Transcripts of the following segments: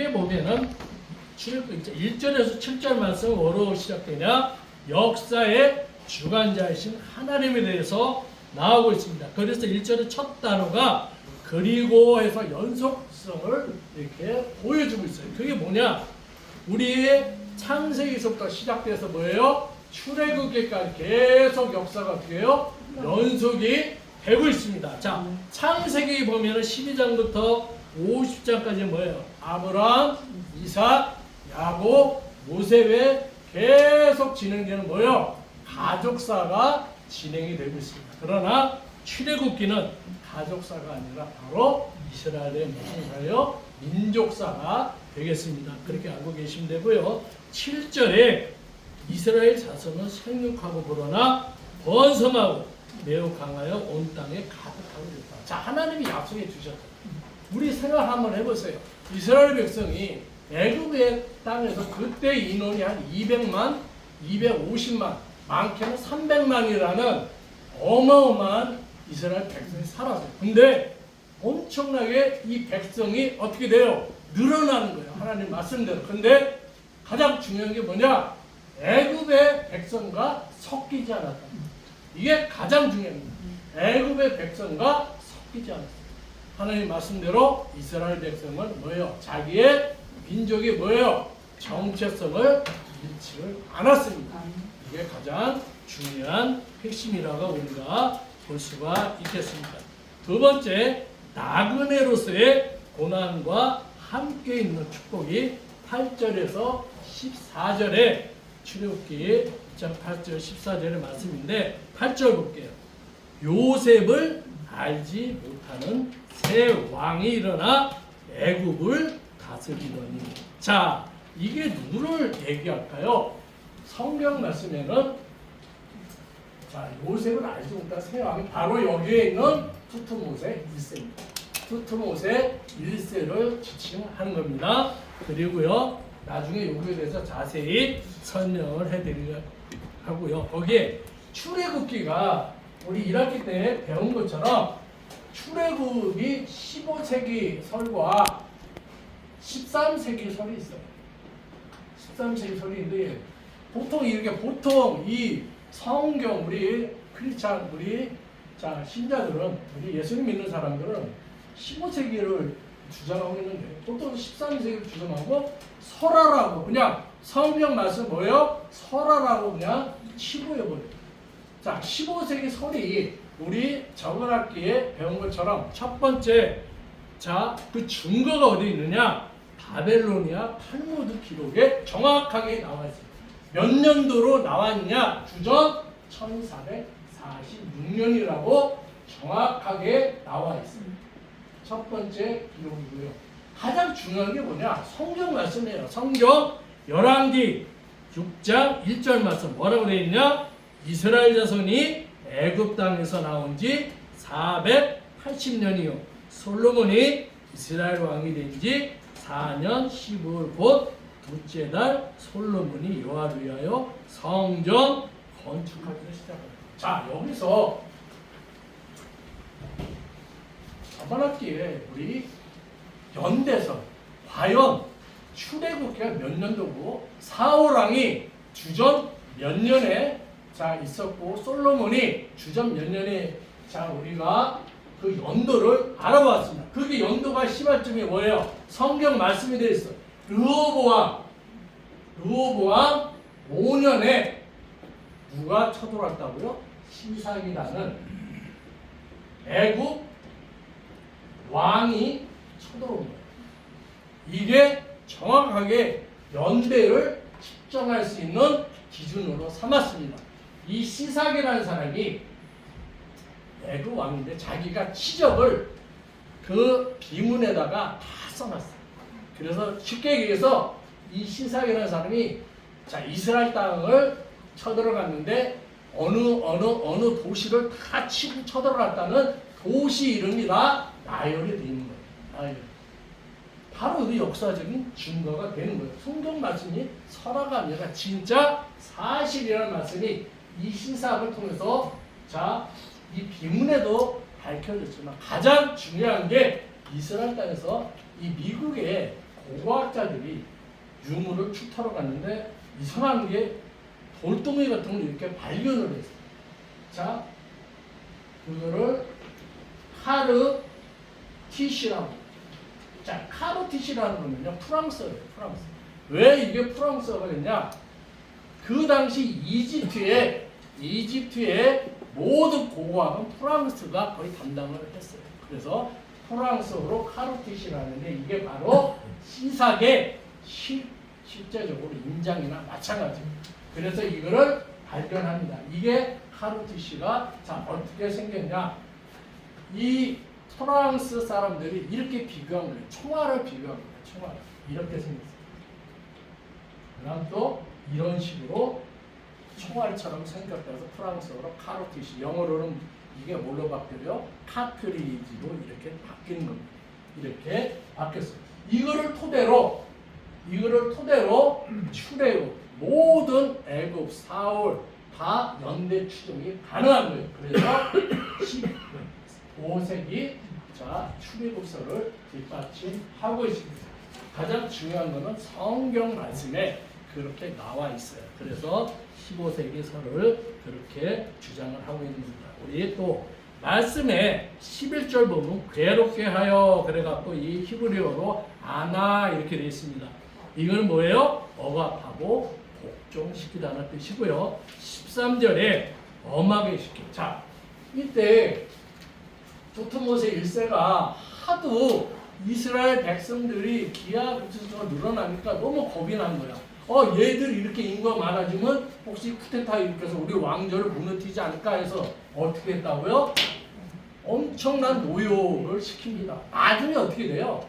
여기에 보면은 1절에서 7절 말씀 뭐로 시작되냐? 역사의 주관자이신 하나님에 대해서 나오고 있습니다. 그래서 1절의 첫 단어가 그리고 해서 연속성을 이렇게 보여주고 있어요. 그게 뭐냐? 우리의 창세기서부터 시작돼서 뭐예요? 출애굽기까지 계속 역사가 어떻게 해요? 연속이 되고 있습니다. 자, 창세기 보면은 12장부터 50장까지 뭐예요? 아브라함, 이삭, 야곱, 모세에 계속 진행되는 뭐예요? 가족사가 진행이 되고 있습니다. 그러나 출애굽기는 가족사가 아니라 바로 이스라엘의 무슨사요? 민족사가 되겠습니다. 그렇게 알고 계시면 되고요. 7절에 이스라엘 자손은 생육하고 불어나 번성하고 매우 강하여 온 땅에 가득하고 있다. 자, 하나님이 약속해 주셨다. 우리 생각 한번 해보세요. 이스라엘 백성이 애굽의 땅에서 그때 인원이 한 200만, 250만, 많게는 300만이라는 어마어마한 이스라엘 백성이 살았어요. 근데 엄청나게 이 백성이 어떻게 돼요? 늘어나는 거예요. 하나님 말씀대로. 근데 가장 중요한 게 뭐냐? 애굽의 백성과 섞이지 않았다. 이게 가장 중요합니다. 애굽의 백성과 섞이지 않았어요. 하나님 말씀대로 이스라엘 백성은 뭐예요? 자기의 민족이 뭐예요? 정체성을 잃지를 않았습니다. 이게 가장 중요한 핵심이라고 우리가 볼 수가 있겠습니다. 두 번째, 나그네로서의 고난과 함께 있는 축복이 8절에서 14절에 출애굽기 2장 8절 14절의 말씀인데 8절 볼게요. 요셉을 알지 못하는 새 왕이 일어나 애굽을 다스리더니. 자, 이게 누구를 얘기할까요? 성경 말씀에는 자, 요셉을 알지 못한 새 왕이 바로 여기에 있는 투트모세 1세입니다. 투트모세 1세를 지칭하는 겁니다. 그리고요, 나중에 여기에 대해서 자세히 설명을 해드리려고 하고요. 거기에 출애굽기가 우리 1학기 때 배운 것처럼 출애굽이 15세기 설과 13세기 설이 있어요. 13세기 설인데 보통 이 성경 우리 크리스찬 우리 신자들은 우리 예수님 믿는 사람들은 15세기를 주장하고 있는데 보통 13세기를 주장하고 설화라고 그냥 성경 말씀 뭐예요? 설화라고 그냥 치부해버려요. 자, 15세기 설이 우리 저번 학기에 배운 것처럼 첫 번째, 자, 그 증거가 어디 있느냐? 바벨로니아 탈무드 기록에 정확하게 나와 있습니다. 몇 년도로 나왔냐? 주전 1446년이라고 정확하게 나와 있습니다. 첫 번째 기록이고요. 가장 중요한 게 뭐냐? 성경 말씀이에요. 성경 열왕기 6장 1절 말씀 뭐라고 되어 있냐? 이스라엘 자손이 애굽 땅에서 나온 지 480년이요. 솔로몬이 이스라엘 왕이 된 지 4년 15일 곧 둘째 날 솔로몬이 여호와를 위하여 성전 건축하기를 시작합니다. 자, 여기서 저번 학기에 우리 연대선 과연 출애굽기가 몇 년도고 사울 왕이 주전 몇 년에 있었고 솔로몬이 주전 몇 년에 우리가 그 연도를 알아보았습니다. 그게 연도가 시발점이 뭐예요? 성경 말씀이 되어 있어. 르호보암 5년에 누가 쳐들어왔다고요? 시삭이라는 애굽 왕이 쳐들어온 거예요. 이게 정확하게 연대를 측정할 수 있는 기준으로 삼았습니다. 이 시삭이라는 사람이 애굽 왕인데 자기가 치적을 그 비문에다가 다 써놨어요. 그래서 쉽게 얘기해서 이 시삭이라는 사람이 이스라엘 땅을 쳐들어갔는데 어느 도시를 다 치고 쳐들어갔다는 도시 이름이 다 나열이 되어 있는 거예요. 나열. 바로 그 역사적인 증거가 되는 거예요. 성경 말씀이 설화가 아니라 진짜 사실이라는 말씀이 이 시삭을 통해서 이 비문에도 밝혀졌지만 가장 중요한 게 이스라엘 땅에서 이 미국의 고고학자들이 유물을 추터러 갔는데 이상한 게 돌덩이 같은 걸 이렇게 발견을 했어요. 자, 그거를 카르티시라고. 자, 카르티시라는 거는요, 프랑스어예요, 프랑스. 왜 이게 프랑스어가 됐냐? 그 당시 이집트의 모든 고고학은 프랑스가 거의 담당을 했어요. 그래서 프랑스어로 카르티시라는데 이게 바로 시삭의 실제적으로 인장이나 마찬가지예요. 그래서 이거를 발견합니다. 이게 카르티시가 자 어떻게 생겼냐? 이 프랑스 사람들이 이렇게 비교한 거예요. 총알을 비교한 거예요. 총알 이렇게 생겼어요. 그다음 또 이런 식으로 총알처럼 생겼다서 프랑스어로 카르티시, 영어로는 이게 뭘로 바뀌어요? 카크리지로 이렇게 바뀌는 겁니다. 이렇게 바뀌었어요. 이거를 토대로 출애굽 모든 애굽, 사울 다 연대 추정이 가능한 거예요. 그래서 15세기 자 출애굽서를 뒷받침하고 있습니다. 가장 중요한 것은 성경 말씀에 그렇게 나와 있어요. 그래서 15세기 서를 그렇게 주장을 하고 있는 겁니다. 우리 또 말씀에 11절 보면 괴롭게 하여 그래갖고 이 히브리어로 아나 이렇게 되어 있습니다. 이건 뭐예요? 억압하고 복종시키다는 뜻이고요. 13절에 엄하게 시키. 자, 이때 도트모세 1세가 하도 이스라엘 백성들이 기하급수가 늘어나니까 너무 겁이 난 거야. 얘들 이렇게 인구가 많아지면 혹시 쿠데타 일으켜서 우리 왕조를 무너뜨리지 않을까 해서 어떻게 했다고요? 엄청난 노역을 시킵니다. 나중에 어떻게 돼요?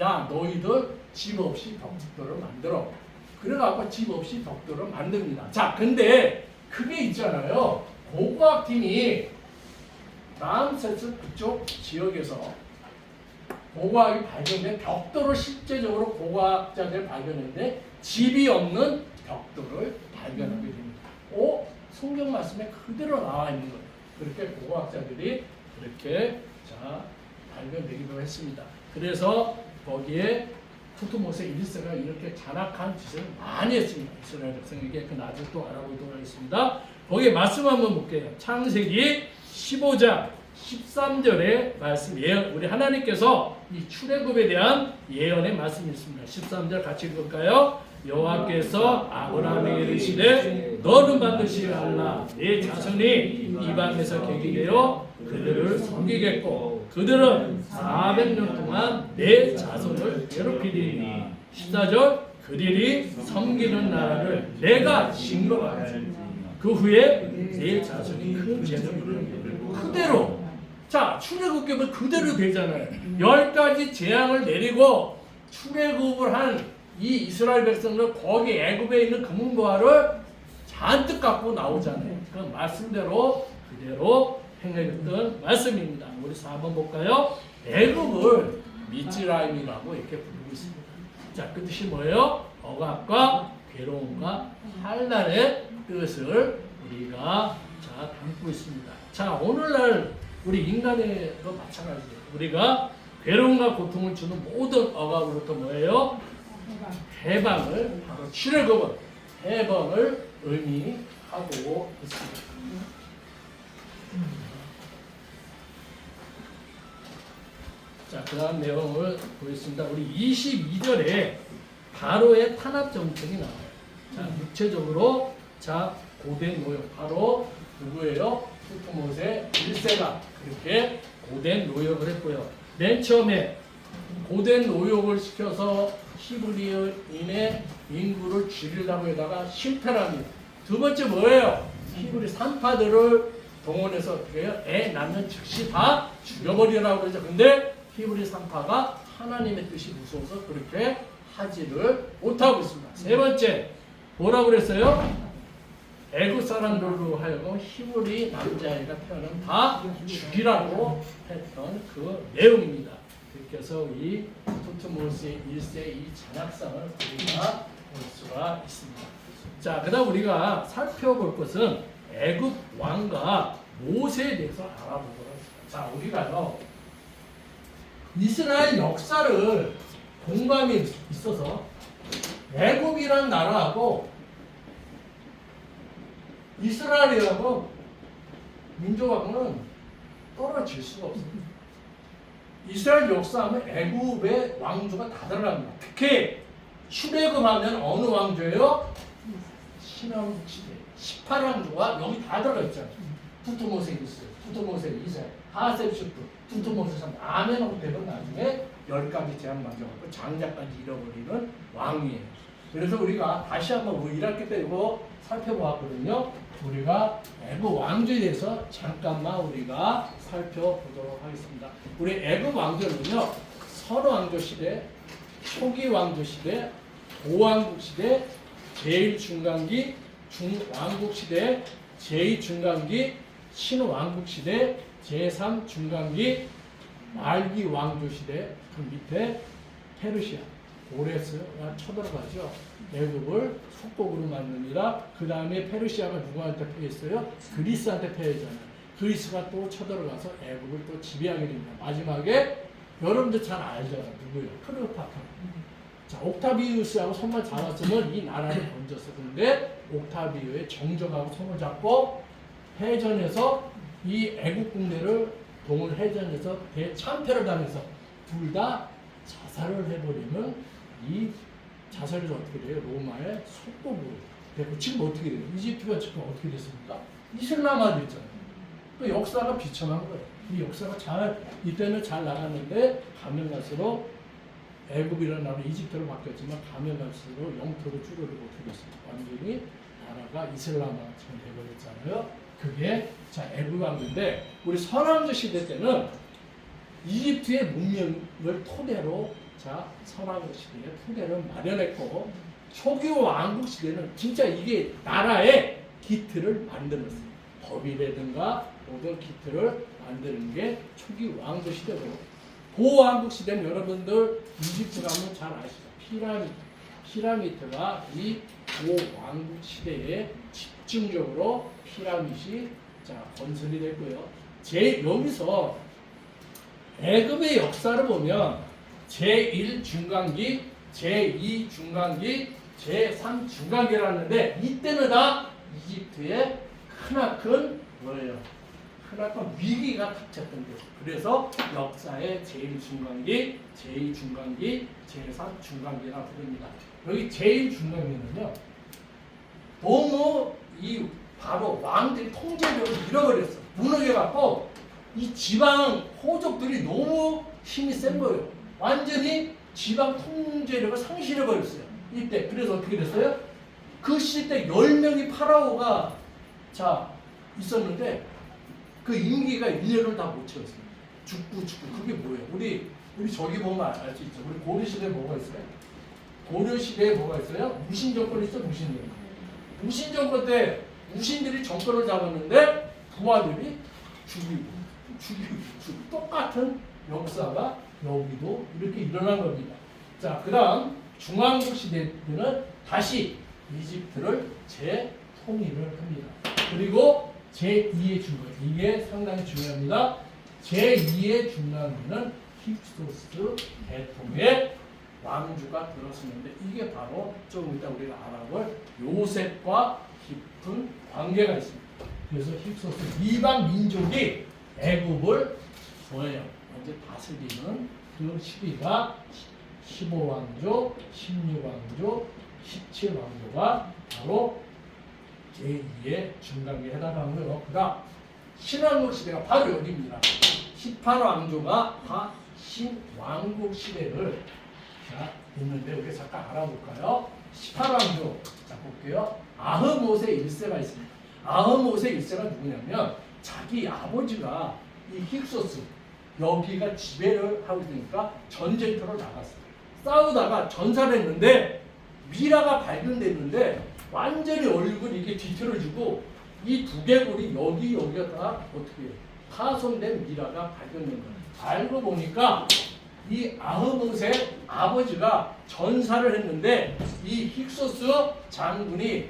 야, 너희들 집 없이 벽돌을 만들어. 그래갖고 집 없이 벽돌을 만듭니다. 자, 근데 그게 있잖아요. 고고학팀이 라암세스 그쪽 지역에서 고고학이 발견된 벽돌을 실제적으로 고고학자들 발견했는데 집이 없는 벽돌을 발견하게 됩니다. 성경 말씀에 그대로 나와 있는 거예요. 그렇게 고고학자들이 그렇게 자 발견되기도 했습니다. 그래서 거기에 토트모세 1세가 이렇게 잔악한 짓을 많이 했습니다. 이스라엘 백성에게 그 나중에 또 알아보도록 하겠습니다. 거기에 말씀 한번 볼게요. 창세기 15장 13절의 말씀 예언, 우리 하나님께서 이 출애굽에 대한 예언의 말씀이 있습니다. 13절 같이 읽을까요? 여호와께서 아브라함에게 이르시되 너는 반드시 알라 네 자손이 이방에서 객이 되어 그들을 섬기겠고 그들은 400년 동안 내 자손을 괴롭히리니 14절 그들이 섬기는 나라를 내가 징벌하리니 그 후에 내 자손이 큰 재물을 그대로 자 출애굽기면 그대로 되잖아요. 10가지 재앙을 내리고 출애굽을 한 이 이스라엘 백성들 거기 애굽에 있는 금은보화를 잔뜩 갖고 나오잖아요. 그 말씀대로 그대로 행해졌던 말씀입니다. 우리 4번 볼까요? 애굽을 미즈라임이라고 이렇게 부르고 있습니다. 자, 그 뜻이 뭐예요? 억압과 괴로움과 환난의 뜻을 우리가 자 담고 있습니다. 자, 오늘날 우리 인간에도 마찬가지예요. 우리가 괴로움과 고통을 주는 모든 억압으로부터 뭐예요? 해방을 바로 출애굽은 해방을 의미하고 있습니다. 자, 그 다음 내용을 보겠습니다. 우리 22절에 바로의 탄압 정책이 나와요. 자, 구체적으로 자 고된 노역 바로 누구예요? 토트모세 1세가 그렇게 고된 노역을 했고요. 맨 처음에 고된 노역을 시켜서 히브리인의 인구를 줄이려고 하다가 실패를 합니다. 두 번째 뭐예요? 히브리 산파들을 동원해서 어떻게 해요? 애 낳는 즉시 다 죽여버리라고 그러죠. 근데 히브리 산파가 하나님의 뜻이 무서워서 그렇게 하지를 못하고 있습니다. 세 번째 뭐라고 그랬어요? 애굽 사람들로 하여금 히브리 남자애가 태어나면 다 죽이라고 했던 그 내용입니다. 그래서 이 토트모세 1세 이 잔악상을 우리가 볼 수가 있습니다. 자, 그다음 우리가 살펴볼 것은 애굽 왕과 모세에 대해서 알아보도록 하겠습니다. 자, 우리가요 이스라엘 역사를 동감이 있어서 애국이란 나라하고 이스라엘이라고 민족하고는 떨어질 수가 없어요. 이스라엘 역사하면 애굽의 왕조가 다 들어갑니다. 특히 출애굽하면 어느 왕조예요? 신왕국 시대 18왕조가 여기 다 들어가 있잖아요. 두트모세 있어요. 두트모세 2세, 하셉슈프, 두트모세 3세, 아멘호텝은 나중에 10가지 제한 만져갖고 장자까지 잃어버리는 왕이에요. 그래서 우리가 다시 한번 1학기 때 이거 살펴보았거든요. 우리가 애굽 왕조에 대해서 잠깐만 우리가 살펴보도록 하겠습니다. 우리 애굽 왕조는요, 선왕조 시대, 초기 왕조 시대, 고왕국 시대, 제일 중간기, 중왕국 시대, 제2 중간기, 신왕국 시대, 제3 중간기, 말기 왕조 시대, 그 밑에 페르시아, 고레스가 쳐들어가죠. 애굽을 속국으로 만듭니다. 그 다음에 페르시아가 누구한테 패했어요? 그리스한테 패했잖아요. 그리스가 또 쳐들어가서 애굽을 또 지배하게 됩니다. 마지막에 여러분들 잘 알잖아요. 누구예요? 클레오파트라. 자, 옥타비우스하고 손만 잡았으면 이 나라를 건졌어. 근데 옥타비우의 정적하고 손을 잡고 해전에서 이 애국 국내를 동을 해전에서 대참패를 당해서 둘 다 자살을 해버리면 이 자살이 어떻게 돼요? 로마의 속국으로 되고 지금 어떻게 돼요? 이집트가 지금 어떻게 됐습니까? 이슬람화 됐잖아요. 또 역사가 비참한 거예요. 이 역사가 이때는 잘 나갔는데 가면 갈수록 애굽이라는 나라 이집트로 바뀌었지만 가면 갈수록 영토를 줄어들고 어떻게 됐어요? 완전히 나라가 이슬람화처럼 되버렸잖아요. 그게 자 애굽 왕조인데 우리 선왕조 시대 때는 이집트의 문명을 토대로 자 선왕조 시대의 토대를 마련했고 초기 왕국 시대는 진짜 이게 나라의 기틀을 만들었어요. 법이라든가 모든 기틀을 만드는 게 초기 왕조 시대고 고왕국 시대는 여러분들 이집트 가면 잘 아시죠? 피라미드가 이 고왕국 시대에 집중적으로 피라미드이 자 건설이 됐고요. 여기서 애굽의 역사를 보면 제1 중간기, 제2 중간기, 제3 중간기라는데 이때는 다 이집트의 크나큰 뭐예요? 크나큰 위기가 닥쳤던 거죠. 그래서 역사의 제1 중간기, 제2 중간기, 제3 중간기라고 부릅니다. 여기 제1 중간기는요. 너무 이 바로 왕들이 통제력을 잃어버렸어. 무너져갖고 이 지방 호족들이 너무 힘이 센 거예요. 완전히 지방 통제력을 상실해버렸어요. 이때 그래서 어떻게 됐어요? 그 시대 10명이 파라오가 자 있었는데 그 임기가 1년을 다 못 채웠어요. 죽고 그게 뭐예요? 우리 저기 보면 알 수 있죠. 우리 고려 시대에 뭐가 있어요? 고려 시대에 뭐가 있어요? 무신 정권이 있어. 무신 정권 때 무신들이 정권을 잡았는데 부하들이 죽이고 똑같은 역사가 여기도 이렇게 일어난 겁니다. 자, 그 다음 중왕국 시대 때는 다시 이집트를 재통일을 합니다. 그리고 제2의 중간 이게 상당히 중요합니다. 제2의 중간기는 힙소스 대통의 왕주가 들었었는데 이게 바로 조금 이따 우리가 알아볼 요셉과 깊은 관계가 있습니다. 그래서 힙소스 이방 민족이 애굽을 뭐예요? 이제 다스리는 그 시기가 15왕조, 16왕조, 17왕조가 바로 제2의 중간기에 해당하는 거예요. 그 다음 신왕국 시대가 바로 여기입니다. 18왕조가 다 신왕국 시대를 자 있는데 우리 잠깐 알아볼까요? 18왕조 자 볼게요. 아흐모세 1세가 있습니다. 아흐모세 1세가 누구냐면 자기 아버지가 이 힉소스 여기가 지배를 하고 있으니까 전쟁터로 나갔어요. 싸우다가 전사를 했는데 미라가 발견됐는데 완전히 얼굴이 이렇게 뒤틀어지고 이 두개골이 여기가 다 어떻게 해요? 파손된 미라가 발견된 거예요. 알고 보니까 이 아흐모세 아버지가 전사를 했는데 이 힉소스 장군이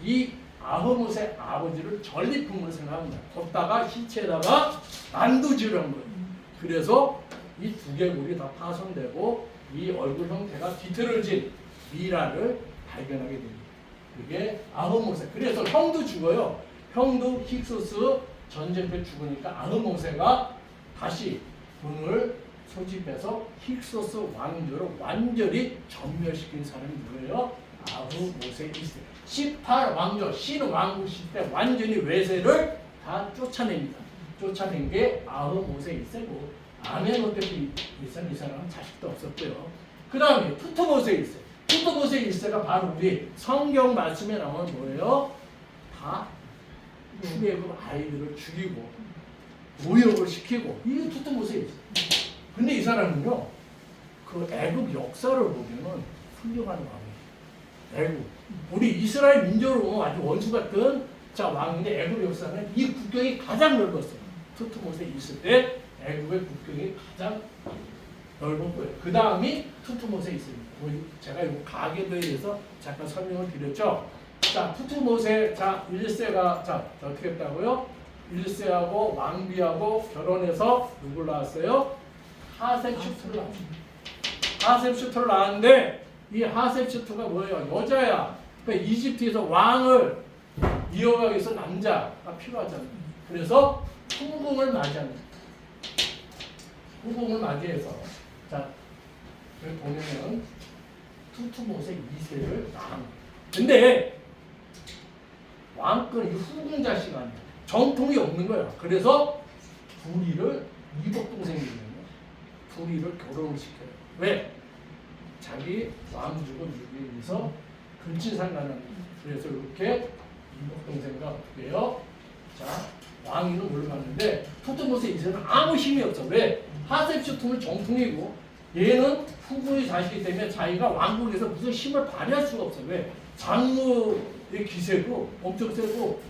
이 아흐모세 아버지를 전리품으로 생각합니다. 걷다가 시체에다가 만두 지으려는 거예요. 그래서 이 두개골이 다 파손되고 이 얼굴 형태가 뒤틀어진 미라를 발견하게 됩니다. 그게 아흐모세. 그래서 형도 죽어요. 형도 힉소스 전쟁 때 죽으니까 아흐모세가 다시 군을 소집해서 힉소스 왕조를 완전히 전멸시킨 사람이 누구예요? 아흐모세 1세. 18왕조 신왕국 시대 완전히 외세를 다 쫓아냅니다. 쫓아낸 게 아흐모세 1세고 아멘호테 1세는 이 사람은 자식도 없었고요. 그 다음에 투트모세 1세. 투트모세 1세가 바로 우리 성경 말씀에 나오는 뭐예요? 다 출애굽 아이들을 죽이고 모욕을 시키고 이게 투트모세 1세. 근데 이 사람은요, 그 애굽 역사를 보면은 훌륭한 왕이에요. 애굽. 우리 이스라엘 민족을 보면 아주 원수 같은 자 왕인데 애굽 역사는 이 국경이 가장 넓었어요. 투트모세 있을 때 애굽의 국경이 가장 넓었고요. 그 다음이 투트모세 있습니다. 제가 이 가계도에 대해서 잠깐 설명을 드렸죠. 자, 투트모세 자 1세가 자 어떻게 했다고요? 1세하고 왕비하고 결혼해서 누굴 낳았어요? 하셉슈트를 낳았습니다. 하셉슈트를 낳았는데 이 하셉슈트가 뭐예요? 여자야. 그러니까 이집트에서 왕을 이어가기 위해서 남자가 필요하잖아요. 그래서 후궁을 맞이합니다. 후궁을 맞이해서 자 여기 보면은 투트모세 2세를 낳은. 근데 왕권이 후궁 자식 아니야. 정통이 없는 거야. 그래서 둘이를 이복 동생이거든요. 둘이를 결혼을 시켜요. 왜? 자기 왕족을 누리기 위해서 근친상간합니다. 그래서 이렇게 이복 동생과 어떻게 해요? 자, 왕위는 올라갔는데 투트모세 2세는 아무 힘이 없어. 왜? 하셉슈트는 정통이고 얘는 후궁의 자식이기 때문에 자기가 왕국에서 무슨 힘을 발휘할 수가 없어. 왜? 장모의 기세고 엄청 세고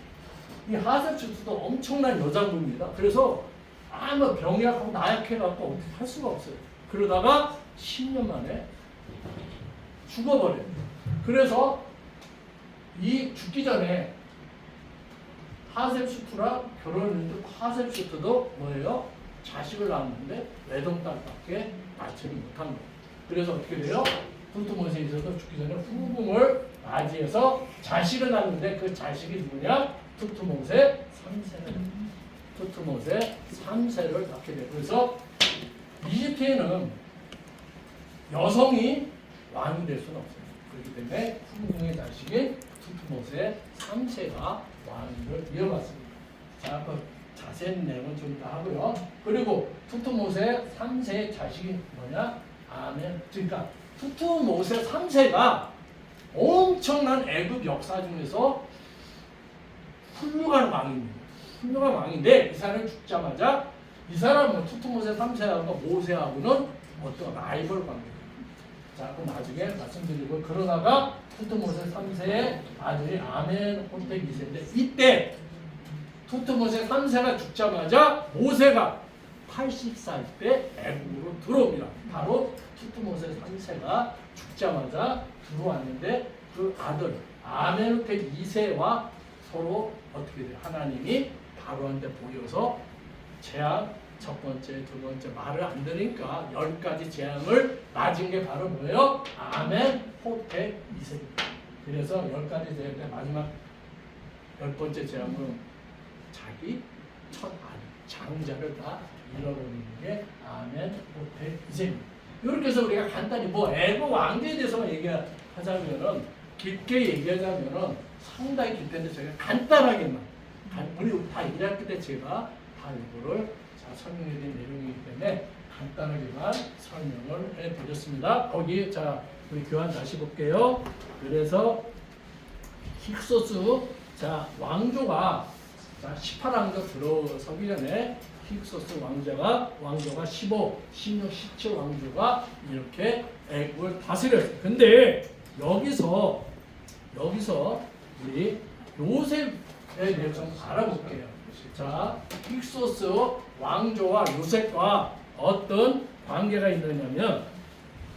이 하셉슈트도 엄청난 여장부입니다. 그래서 아무 병약하고 나약해갖고 어떻게 할 수가 없어요. 그러다가 10년 만에 죽어버려요. 그래서 이 죽기 전에 하셉슈트랑 결혼했는데 하셉슈트도 뭐예요? 자식을 낳았는데 외동딸밖에 낳지를 못한 거예요. 그래서 어떻게 돼요? 투트모세에서도 죽기 전에 후궁을 맞이해서 자식을 낳았는데 그 자식이 누구냐? 투트모세 3세를 투트모세 3세를 낳게 돼요. 그래서 이집트에는 여성이 왕이 될 수는 없어요. 그렇기 때문에 후궁의 자식인 투트모세 3세가 왕위를 이어갔습니다. 자, 그 자세한 내용은 좀 이따 하고요. 그리고 투트모세 3세의 자식이 뭐냐? 아멘. 그러니까 투트모세 3세가 엄청난 애굽 역사 중에서 훌륭한 왕입니다. 훌륭한 왕인데 이 사람이 죽자마자 이 사람은 투트모세 3세하고 모세하고는 어떤 라이벌 관계예요. 자, 그럼 나중에 말씀드리고 그러다가 투트모세 3세의 아들이 아멘호텍 2세인데 이때 투트모세 3세가 죽자마자 모세가 80살 때 애국으로 들어옵니다. 바로 투트모세 3세가 죽자마자 들어왔는데 그 아들 아멘호텍 2세와 서로 어떻게 돼요? 하나님이 바로한테 보여서 재앙 첫 번째, 두 번째 말을 안 들으니까 10가지 재앙을 맞은 게 바로 뭐예요? 아멘호텍 2세입니다. 그래서 10가지 재앙 때 마지막 10번째 재앙은 자기 첫 아들, 장자를 다 잃어버리는 게 아멘호텍 2세입니다. 이렇게 해서 우리가 간단히 뭐 애굽 왕조에 대해서만 얘기하자면은 깊게 얘기하자면은 상당히 깊은데 제가 간단하게만 우리 다 1학기 때 제가 다 이거를 설명해 드린 내용이기 때문에 간단하게만 설명을 해드렸습니다. 거기 자 우리 교환 다시 볼게요. 그래서 힉소스 자 왕조가 자 18왕조 들어서기 전에 힉소스 왕조가 15, 16, 17 왕조가 이렇게 애국을 다스렸어요. 근데 여기서 우리 요셉에 대해서 좀 알아볼게요. 자, 힉소스 왕조와 요셉과 어떤 관계가 있느냐면,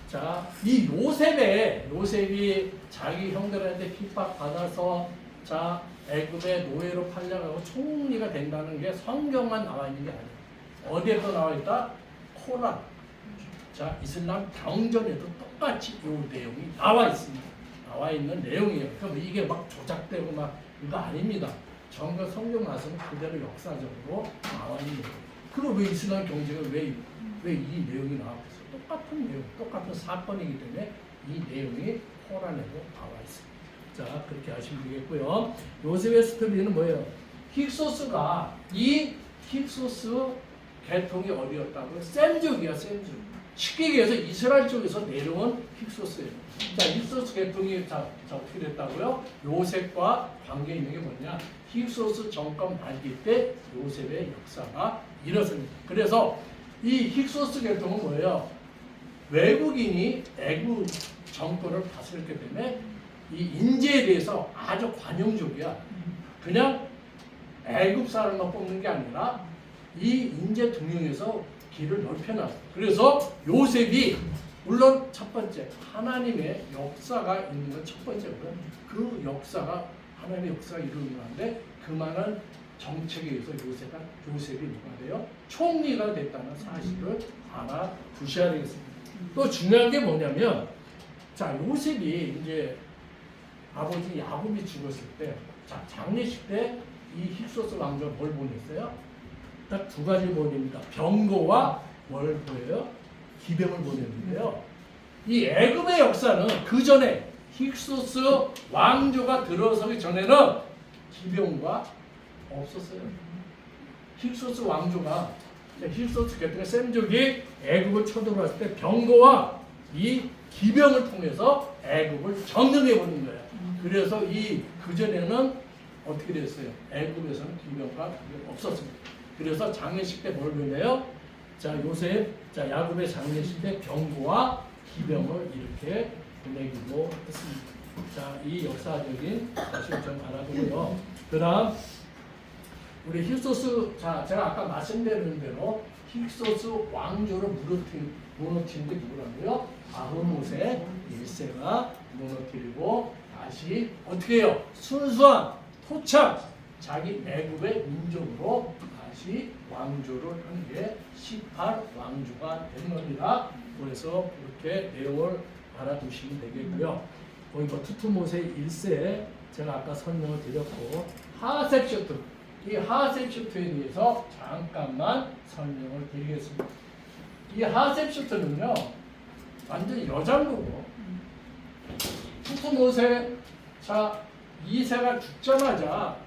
자, 이 요셉이 자기 형들한테 핍박받아서 자 애굽의 노예로 팔려가고 총리가 된다는 게 성경만 나와 있는 게 아니에요. 어디에 또 나와 있다? 자, 이슬람 경전에도 똑같이 이 내용이 나와 있습니다. 나와 있는 내용이에요. 그럼 이게 막 조작되고 막 이거 아닙니다. 정말 성경 말씀은 그대로 역사적으로 나와 있는 거예요. 그럼 왜 이슬람 경제가 왜 이 내용이 나왔겠어요? 똑같은 내용, 똑같은 사건이기 때문에 이 내용이 코란에도 나와 있습니다. 자, 그렇게 하시면 되겠고요. 요셉의 스토리는 뭐예요? 힉소스가 이 힉소스 계통이 어디였다고요? 셈족이야, 셈족. 쉽게 얘기해서 이스라엘 쪽에서 내려온 힉소스예요. 자, 힉소스 계통이 자 어떻게 됐다고요? 요셉과 관계 있는 게 뭐냐? 힉소스 정권 말기 때 요셉의 역사가 일어섭니다. 그래서 이 힉소스 계통은 뭐예요? 외국인이 애국 정권을 다스렸기 때문에 이 인재에 대해서 아주 관용적이야. 그냥 애국 사람만 뽑는 게 아니라 이 인재 등용에서 길을 넓혀놨어. 그래서 요셉이 물론 첫 번째 하나님의 역사가 있는 건 첫 번째고요. 그 역사가 하나님의 역사가 이루어지는 건데 그 많은 정책에 의해서 요셉이 누가 돼요? 총리가 됐다는 사실을 알아두셔야 되겠습니다. 또 중요한 게 뭐냐면 자, 요셉이 이제 아버지 야곱이 죽었을 때 자, 장례식 때 이 힉소스 왕조가 뭘 보냈어요? 딱 두 가지 보냅니다. 병거와 뭘 보여요? 기병을 보냈는데요. 이 애굽의 역사는 그 전에 힉소스 왕조가 들어서기 전에는 기병과 없었어요. 힉소스 왕조가 힉소스 계통의 셈족이 애굽을 쳐들어왔을 때 병거와 이 기병을 통해서 애굽을 점령해 버린 거예요. 그래서 그 전에는 어떻게 됐어요? 애굽에서는 기병과 기병 없었습니다. 그래서 장례식 때 뭘 보내요? 자, 요셉, 자, 야곱의 장례식 때 병거와 기병을 이렇게 보내기도 했습니다. 자, 이 역사적인 사실 좀 알아보고요. 그다음 우리 힉소스, 자, 제가 아까 말씀드린 대로 힉소스 왕조를 무너뜨린 게 누구라고요? 아흐모세 1세가 무너뜨리고 다시 어떻게 해요? 순수한 토착 자기 애굽의 민족으로 다시 왕조를 한 게 18왕조가 된 겁니다. 그래서 그렇게 내용을 알아두시면 되겠고요. 거기 뭐 투투모세 1세 제가 아까 설명을 드렸고 하셉쇼트 이 하셉쇼트에 대해서 잠깐만 설명을 드리겠습니다. 이 하셉쇼트는요 완전히 여장부고 투투모세 자 2세가 죽자마자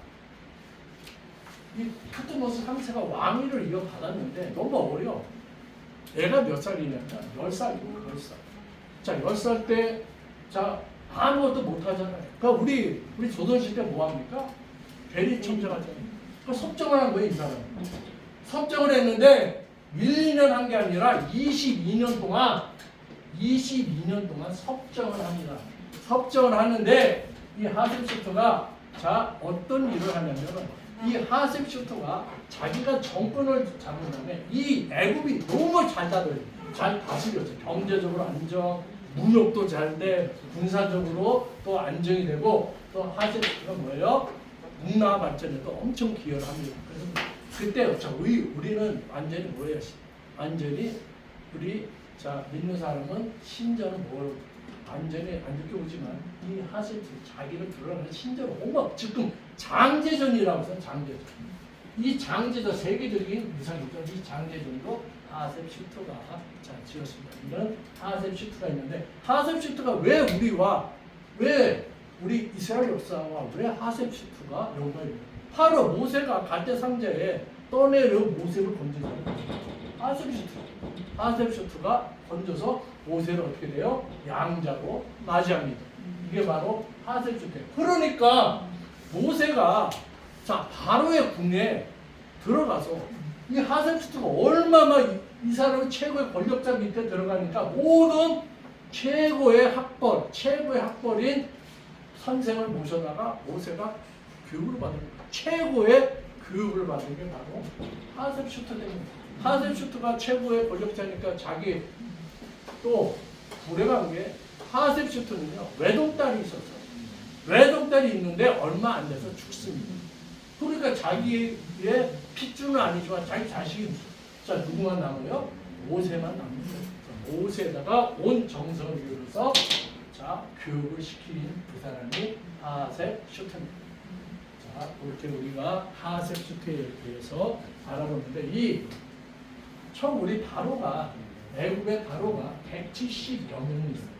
이 투투모스 3세가 왕위를 이어받았는데 너무 어려. 애가 몇 살이냐면 10살이고 10살. 자 10살 때 자 아무것도 못하잖아요. 그러니까 우리 조선시대 뭐합니까? 대리청정하잖아요. 그러니까 섭정을 한 거예요. 이 사람은. 섭정을 했는데 1, 2년 한 게 아니라 22년 동안 섭정을 합니다. 섭정을 하는데 이 하셉쇼트가 자 어떤 일을 하냐면은 이 하셉쇼트가 자기가 정권을 잡은 다음에 이 애굽이 너무 잘 다스렸죠. 경제적으로 안정, 무역도 잘 돼, 군사적으로 또 안정이 되고 또 하셉쇼트가 뭐예요? 문화 발전에도 엄청 기여를 합니다. 그래서 그때 자 우리는 완전히 뭐예요? 완전히 우리 자 믿는 사람은 신전은 뭘 완전히 안 느껴보지만 이 하셉쇼트 자기를 드러내는 신전 홍업 지금 장제전이라고 해서 장제전 이 장제전 세계적인 유산이죠. 이 장제전도 하셉쇼트가 자 지었습니다. 이런 하셉쇼트가 있는데 하셉쇼트가 왜 우리 이스라엘 역사와 왜 하셉쇼트가 연관이 돼요? 바로 모세가 갈대 상자에 떠내려 모세를 건져서 하셉쇼트가 건져서 모세를 어떻게 돼요? 양자로 맞이합니다. 이게 바로 하셉쇼트예요. 그러니까 모세가 자 바로의 궁에 들어가서 이 하셉쇼트가 얼마나 이 사람은 최고의 권력자 밑에 들어가니까 모든 최고의 학벌인 선생을 모셔다가 모세가 교육을 받은 거예요. 최고의 교육을 받은 게 바로 하셉쇼트입니다. 하셉쇼트가 최고의 권력자니까 자기 또 불행한 게 하셉쇼트는요 외동딸이 있었어요. 외동딸이 있는데 얼마 안 돼서 죽습니다. 그러니까 자기의 핏줄은 아니지만 자기 자식이 자 누구만 남아요? 모세만 남는 거예요. 모세에다가 온 정성을 기울여서 자 교육을 시킨 그 사람이 하셉 슈트입니다. 자 이렇게 우리가 하셉 슈트에 대해서 알아보는데 이 처음 우리 바로가 애굽의 바로가 170여 명이 있어요.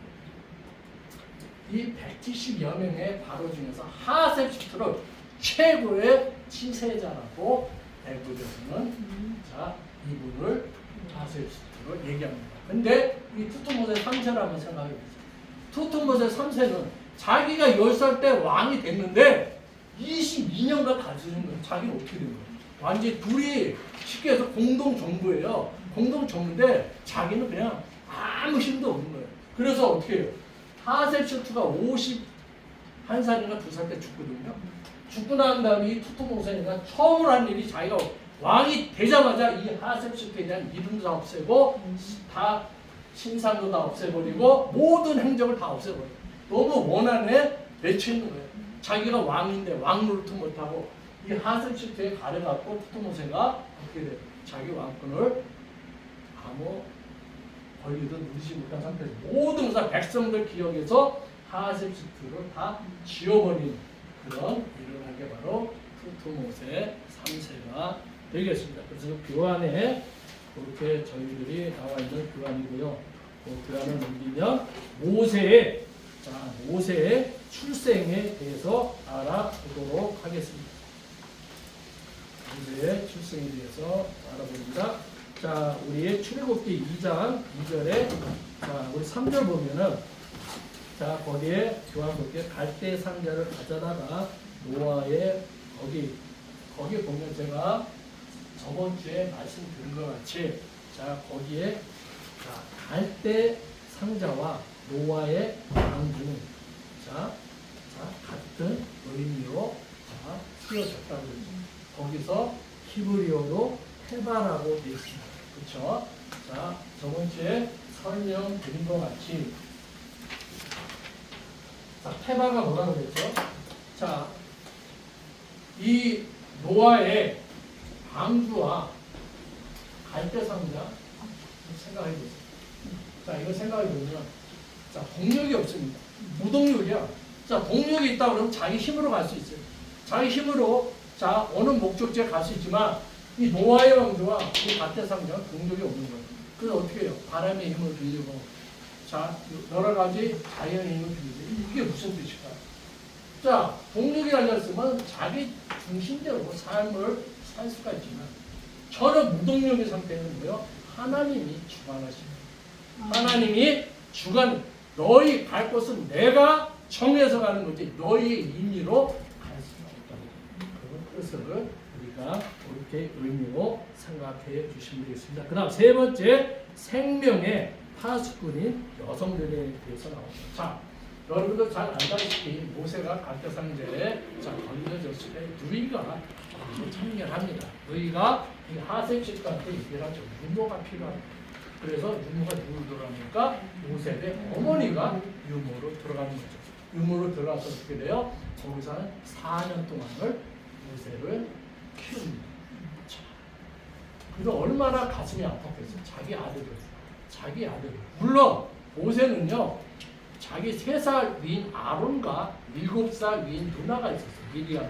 이 170여 명의 바로 중에서 하셉 슈트를 최고의 치세자라고 애굽에서는 자 이분을 하셉 슈트로 얘기합니다. 근데 이 투투모세 3세를 한번 생각해 보세요. 투투모세 3세는 자기가 10살 때 왕이 됐는데 22년간 가지는 거예요. 자기는 어떻게 된 거예요? 완전히 둘이 쉽게 해서 공동정부예요. 공동정부인데 자기는 그냥 아무 힘도 없는 거예요. 그래서 어떻게 해요? 하셉 슈트가 51살이나 2살 때 죽거든요. 죽고 난 다음에 이 투투모세가 처음으로 한 일이 자기가 왕이 되자마자 이 하셉 슈트에 대한 이름도 다 없애고 다 신상도 다 없애버리고 모든 행적을 다 없애버려요. 너무 원한에 맺혀 있는 거예요. 자기가 왕인데 왕 노릇도 못하고 이 하셉 슈트에 가려갖고 투투모세가 어떻게 돼요? 자기 왕권을 아무 권리도 누리지 못한 상태에서 모든 백성들 기억에서 하셉 슈트를 다 지워버린 그런 일을 한 게 바로 투투모세 3세가 되겠습니다. 그래서 교환에 그렇게 저희들이 나와 있는 교환이고요. 교환을 넘기면 모세의 출생에 대해서 알아보도록 하겠습니다. 모세의 출생에 대해서 알아봅니다. 자, 우리의 출애굽기 2장 2절에 자, 우리 3절 보면은 자, 거기에 교환 볼게요. 갈대 상자를 가져다가 노아의 거기 보면 제가 저번 주에 말씀드린 것 같이 자, 거기에 자, 갈대 상자와 노아의 방주 자, 같은 의미로 자, 쓰여졌다고 그러죠. 거기서 히브리어로 테바라고 되어 있습니다. 그렇죠? 자, 저번 주에 설명드린 것 같이 자, 테바가 뭐라고 그랬죠? 자, 이 노아의 방주와 갈대 상자 생각해 보세요. 자, 이거 생각해 보면 자, 동력이 없습니다. 무동력이야. 자, 동력이 있다 그러면 자기 힘으로 갈 수 있어요. 자기 힘으로 자, 어느 목적지에 갈 수 있지만 이 노아의 방주와 이 갈대 상자는 동력이 없는 거예요. 그래서 어떻게 해요? 바람의 힘을 빌리고 자, 여러 가지 자연의 힘을 빌리고 이게 무슨 뜻일까요? 자, 동력이 달렸으면 자기 중심대로 삶을 살 수가 있지만 저는 무동력의 상태는 뭐요? 하나님이 주관하십니다. 하나님이 주관, 너희 갈 곳은 내가 정해서 가는 거지 너희의 임의로 갈 수가 없다고. 그런 뜻을 우리가 이렇게 의미로 생각해 주시면 되겠습니다. 그 다음 세 번째, 생명의 파수꾼인 여성들에 대해서 나옵니다. 자, 여러분들 잘 알다시피 모세가 갈대상자에 걸려졌을 때 누이가 참견합니다. 누이가 이 하셉 슈트한테 얘기를 하죠. 유모가 필요합니다. 그래서 유모가 누구를 들어가니까 모세의 어머니가 유모로 들어가는 거죠. 유모로 들어가서 어떻게 돼요? 거기서 한 4년 동안을 모세를 키웁니다. 그래서 얼마나 가슴이 아팠겠어요. 자기 아들. 물론 모세는요. 자기 3살 위인 아론과 7살 위인 누나가 있었어요. 미리암이.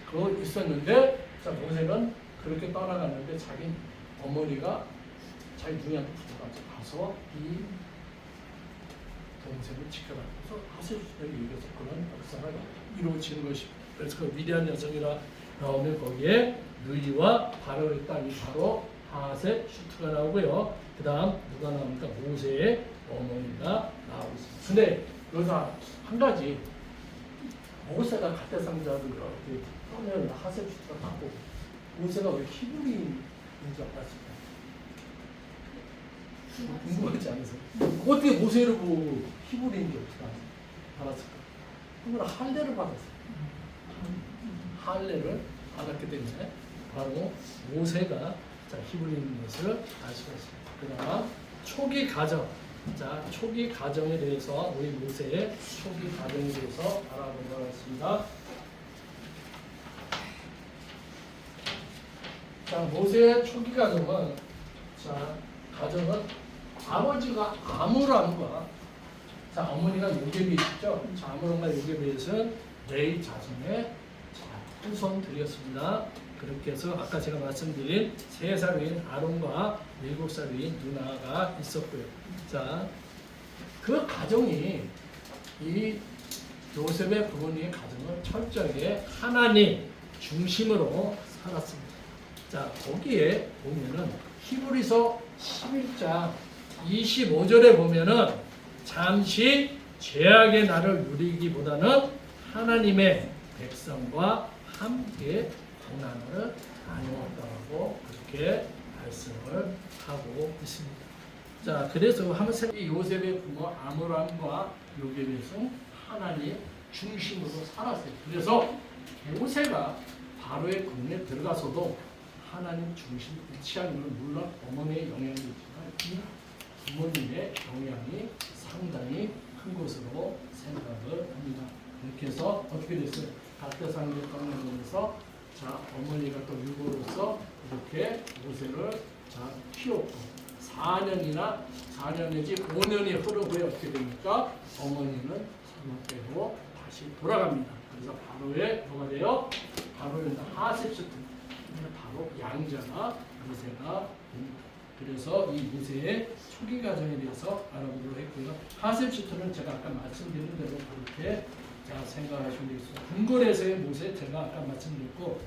그거 있었는데 자, 모세는 그렇게 떠나갔는데 자기 어머니가 자기 누이한테 붙어가서 이 동생을 지켜가면서 하세주를 이겨서 그런 역사가 이루어지는 것입니다. 그래서 그 위대한 여성이라 나오면 거기에 누이와 바로의 딸이 바로 하셉 슈트가 나오고요. 그 다음 누가 나옵니까? 모세의 어머니가 나오고 있습니다. 근데 여기서 한 가지 모세가 갈대상자를 이렇게 떠면 하셉 슈트가 받고 모세가 왜 히브리인인 줄 알았을까요? 궁금하지 않으세요? 어떻게 모세를 보고 히브리인인지 어떻게 알았을까? 그러면 할례를 받았어요. 할례를 받았기 때문에 바로 모세가 히브리인인 것을 알 수가 있습니다. 그다음 초기 가정. 자, 초기 가정에 대해서 우리 모세의 초기 가정에 대해서 알아보도록 하겠습니다. 자, 모세의 초기 가정은 자, 가정은 아버지가 아므람과 자 어머니가 요게벳이죠. 자 아므람과 요게벳은 레위 자손의 후손들이었습니다. 그렇게 해서 아까 제가 말씀드린 3살 위인 아론과 7살 위인 누나가 있었고요. 자, 그 가정이 이 요셉의 부모님의 가정은 철저하게 하나님 중심으로 살았습니다. 자, 거기에 보면은 히브리서 11장 25절에 보면은 잠시 죄악의 날을 누리기보다는 하나님의 백성과 함께 고난을 나누었다고 그렇게 말씀을 하고 있습니다. 자, 그래서 한번 생각해 요셉의 부모 아므람과 요게벳은 하나님 중심으로 살았어요. 그래서 모세가 바로의 궁에 들어가서도 하나님 중심 취하는 건 물론 어머니의 영향이 있지만 이 부모님의 영향이 상당히 큰 것으로 생각을 합니다. 이렇게 해서 어떻게 됐어요? 갈대상에 떠나면서 자 어머니가 또 유고로서 이렇게 모세를 자 키웠고 4년 내지 5년이 흐른 후에 어떻게 됩니까? 어머니는 사막대로 다시 돌아갑니다. 그래서 바로의 뭐가 돼요? 바로의 하셉시트 바로 양자가 모세가 됩니다. 그래서 이 모세의 초기 과정에 대해서 알아보도록 했고요. 하셉시트는 제가 아까 말씀드린 대로 그렇게 자 생각하시면 되겠습니다. 궁궐에서의 모세 제가 아까 말씀드렸고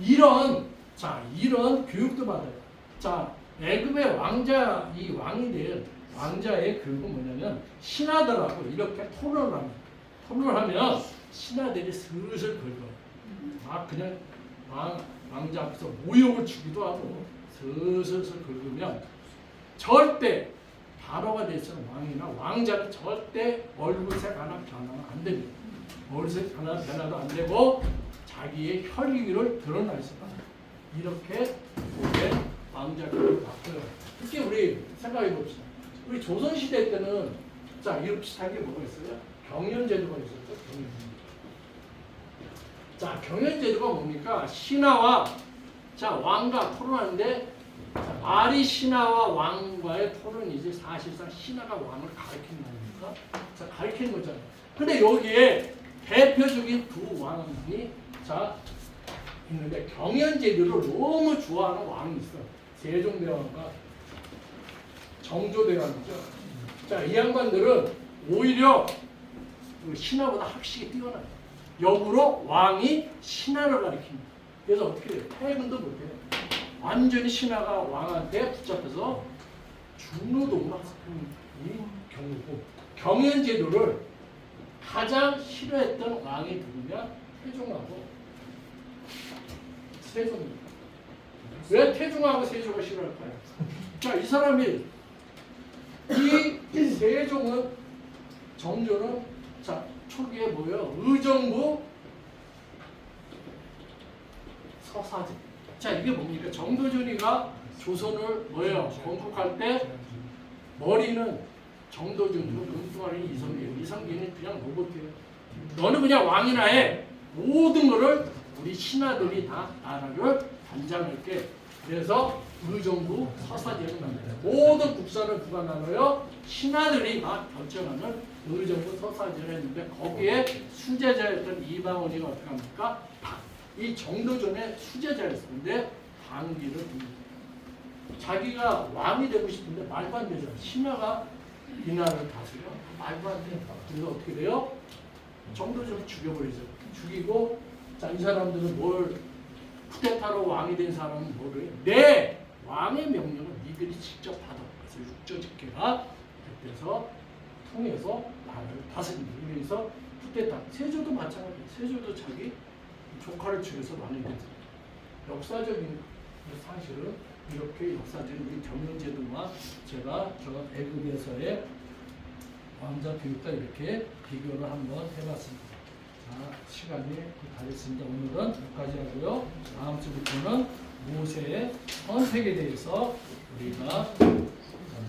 이런 교육도 받아요. 자 애굽의 왕자 이 왕이 될 왕자의 교육은 뭐냐면 신하들하고 이렇게 토론을 합니다. 토론을 하면 신하들이 슬슬 긁어요. 막 그냥 왕자 앞에서 모욕을 주기도 하고 슬슬 긁으면 절대 바로가 되는 왕이나 왕자는 절대 얼굴색 하나 변하면 안 됩니다. 얼굴색 하나 변화도 안 되고 자기의 혈기를 드러날 수가 이렇게 우리의 왕자 교육을 받고요. 특히 우리 생각해 봅시다. 우리 조선시대 때는 자 이렇게 비슷한 게 뭐가 있어요? 경연제도가 있었죠. 자 경연제도가 뭡니까? 신하와 자 왕과 토론하는데 자, 말이 신하와 왕과의 토론이지 사실상 신하가 왕을 가리키는 겁니까? 자 가리키는 거잖아요. 근데 여기에 대표적인 두 왕이 자 있는데 경연제도를 너무 좋아하는 왕이 있어. 세종대왕과 정조대왕이죠. 자 이 양반들은 오히려 신하보다 학식이 뛰어나요. 역으로 왕이 신하를 가리킵니다. 그래서 어떻게 돼요? 퇴근도 못해요. 완전히 신하가 왕한테 붙잡혀서 중노동을 하는 경우고 경연제도를 가장 싫어했던 왕이 누구냐? 태종하고 세종입니다. 왜 태종하고 세종을 싫어할까요? 자, 이 사람이 이 세종은 정조는 자 초기에 뭐예요? 의정부 서사제. 자 이게 뭡니까? 정도준이가 조선을 뭐예요? 건국할 때 머리는 정도준이고 눈두아리는 이성계예요. 이성계는 그냥 로봇이에요. 너는 그냥 왕이나 해. 모든 거를 우리 신하들이 다 나라를 단장할게. 그래서 의정부 서사제를 만들어요. 모든 국사를 누가 나눠요? 신하들이 막 결정하는 의정부 서사제를 했는데 거기에 수제자였던 이방원이가 어떻게 합니까? 이 정도전에 수제자였는데 방귀를 붑니다. 자기가 왕이 되고 싶은데 말도 안 되죠. 신하가 이 나라를 다스려? 말도 안 돼요. 그래서 어떻게 돼요? 정도전을 죽여버리죠. 죽이고 자, 이 사람들은 뭘 쿠데타로 왕이 된 사람은 뭐를 해요? 내 왕의 명령을 니들이 직접 받아. 그래서 육조직계가 그때서 통해서 나라를 다스립니다. 그래서 쿠데타 세조도 마찬가지예요. 세조도 자기 조카를 죽여서 왕이 됐어요. 역사적인 사실은 이렇게 역사적인 우리 경연제도와 제가 저 애굽에서의 왕자 교육과 이렇게 비교를 한번 해봤습니다. 자, 시간이 다 됐습니다. 오늘은 여기까지 하고요. 다음 주부터는 모세의 선택에 대해서 우리가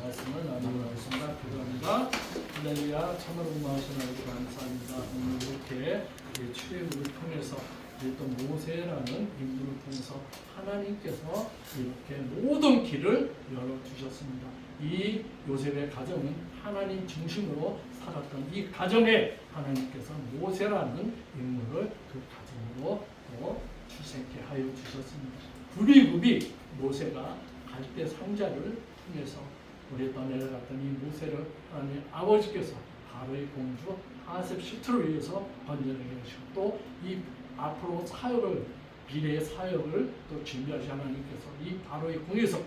말씀을 나누도록 하겠습니다. 기도합니다. 할렐루야. 참으로 고마우신 하나님 감사합니다. 오늘 이렇게 출애굽을 통해서 우리 또 모세라는 인물을 통해서 하나님께서 이렇게 모든 길을 열어주셨습니다. 이 요셉의 가정은 하나님 중심으로 살았던 이 가정에 하나님께서 모세라는 인물을 그 가정으로 또 출생케 하여 주셨습니다. 부비부비 모세가 갈대 상자를 통해서 우리 땅에 내려갔던 이 모세를 하나님 아버지께서 바로의 공주 하셉 시트를 위해서 건져내게 하시고 또 이 앞으로 사역을 미래의 사역을 또 준비하신 하나님께서 이 바로의 궁에서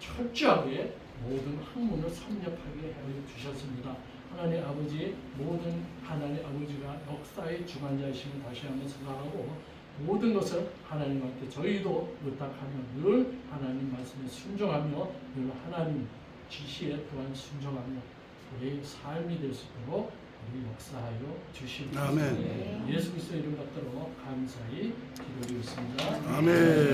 철저하게 모든 학문을 섭렵하게 해 주셨습니다. 하나님 아버지 모든 하나님 아버지가 역사의 주관자이심을 다시 한번 생각하고 모든 것을 하나님한테 저희도 의탁하며 늘 하나님 말씀에 순종하며 늘 하나님 지시에 또한 순종하며 우리의 삶이 될 수 있도록 우리 역사하여 주시옵소서. 아멘. 예수 그리스도 이름 받들어 감사히 기도드리겠습니다. 아멘.